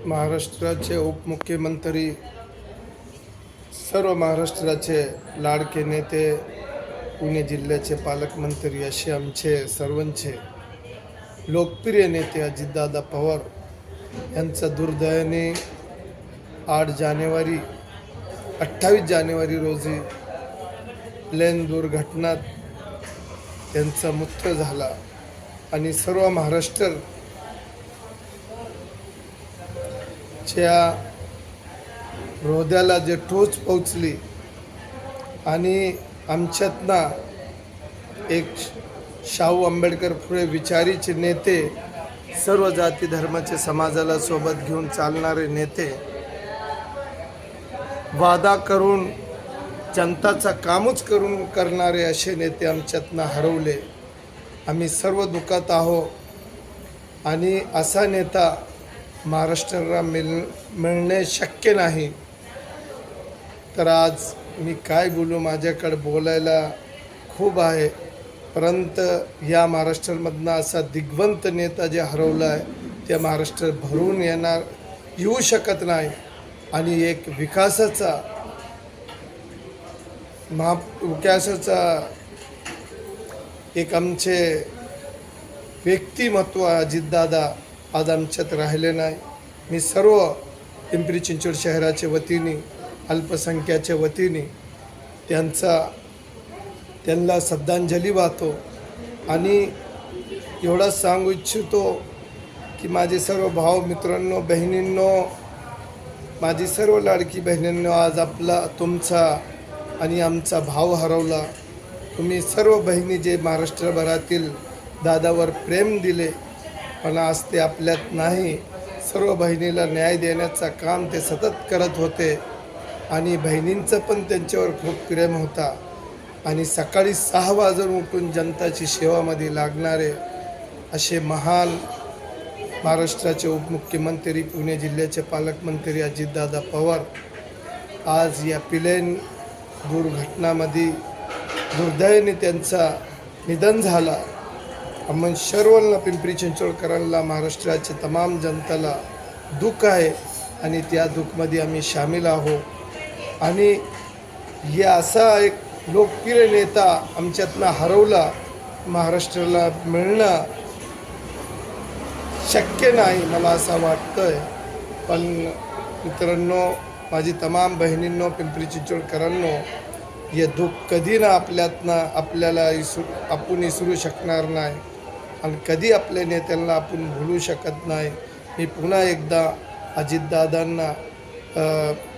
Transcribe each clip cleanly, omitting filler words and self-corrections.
महाराष्ट्राचे उपमुख्यमंत्री, सर्व महाराष्ट्राचे लाडके नेते, पुणे जिल्ह्याचे पालकमंत्री असे आमचे सर्वांचे लोकप्रिय नेते अजितदादा पवार यांचा दुर्दैवाने 28 जानेवारी रोजी प्लेन दुर्घटनात त्यांचा मृत्यू झाला आणि सर्व महाराष्ट्राच्या हृदयाला जे ठोच पोचली आणि आमच्यातना एक शाहू आंबेडकर फुले विचारीचे नेते, सर्व जाती धर्माचे समाजाला सोबत घेऊन चालणारे नेते, वादा करून जनताचा कामच करणारे असे नेते आमच्यातना हरवले. आम्ही सर्व दुःखात आहोत आणि असा नेता महाराष्ट्राला मिळणे शक्य नाही. तर आज मी काय बोलू, माझ्याकडे बोलायला खूप आहे, परंतु या महाराष्ट्रामधनं असा दिग्वंत नेता जे हरवला आहे त्या महाराष्ट्र भरून येऊ शकत नाही. आणि एक विकासाचा एक आमचे व्यक्तिमत्व अजितदादा आज आमच्यात राहिले नाही. मी सर्व पिंपरी चिंचवड शहराच्या वतीने, अल्पसंख्याच्या वतीने त्यांना श्रद्धांजली वाहतो आणि एवढंच सांगू इच्छितो की माझे सर्व भाव मित्रांनो, बहिणींनो, माझी सर्व लाडकी बहिणींनो, आज तुमचा आणि आमचा भाव हरवला. तुम्ही सर्व बहिणी जे महाराष्ट्रभरातील दादावर प्रेम दिले, पण आज ते आपल्यात नाही. सर्व बहिणीला न्याय देण्याचं काम ते सतत करत होते आणि बहिणींचं पण त्यांच्यावर खूप प्रेम होता. आणि सकाळी 6 वाजून उठून जनताची सेवामध्ये लागणारे असे महान महाराष्ट्राचे उपमुख्यमंत्री, पुणे जिल्ह्याचे पालकमंत्री अजितदादा पवार आज या प्लेन दुर्घटनामध्ये दुर्दैवाने त्यांचा निधन झाला. आम्ही सर्वांना, पिंपरी चिंचवडकरांना, महाराष्ट्राच्या तमाम जनतेला दुःख आहे आणि त्या दुःखमध्ये आम्ही सामील आहोत. आणि या असा एक लोकप्रिय नेता आमच्यातनं हरवला, महाराष्ट्राला मिळणं शक्य नाही मला असं वाटतंय. पण मित्रांनो, माझी तमाम बहिणींनो, पिंपरी चिंचवडकरांनो, हे दुःख कधी ना आपल्याला आपण विसरू शकणार नाही आणि कधी आपल्या नेत्यांना आपण भुलू शकत नाही. मी पुन्हा एकदा अजितदादांना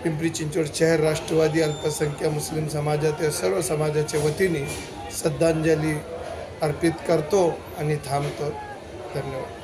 पिंपरी चिंचवड शहर राष्ट्रवादी अल्पसंख्याक मुस्लिम समाजातील सर्व समाजाच्या वतीने श्रद्धांजली अर्पित करतो आणि थांबतो. धन्यवाद.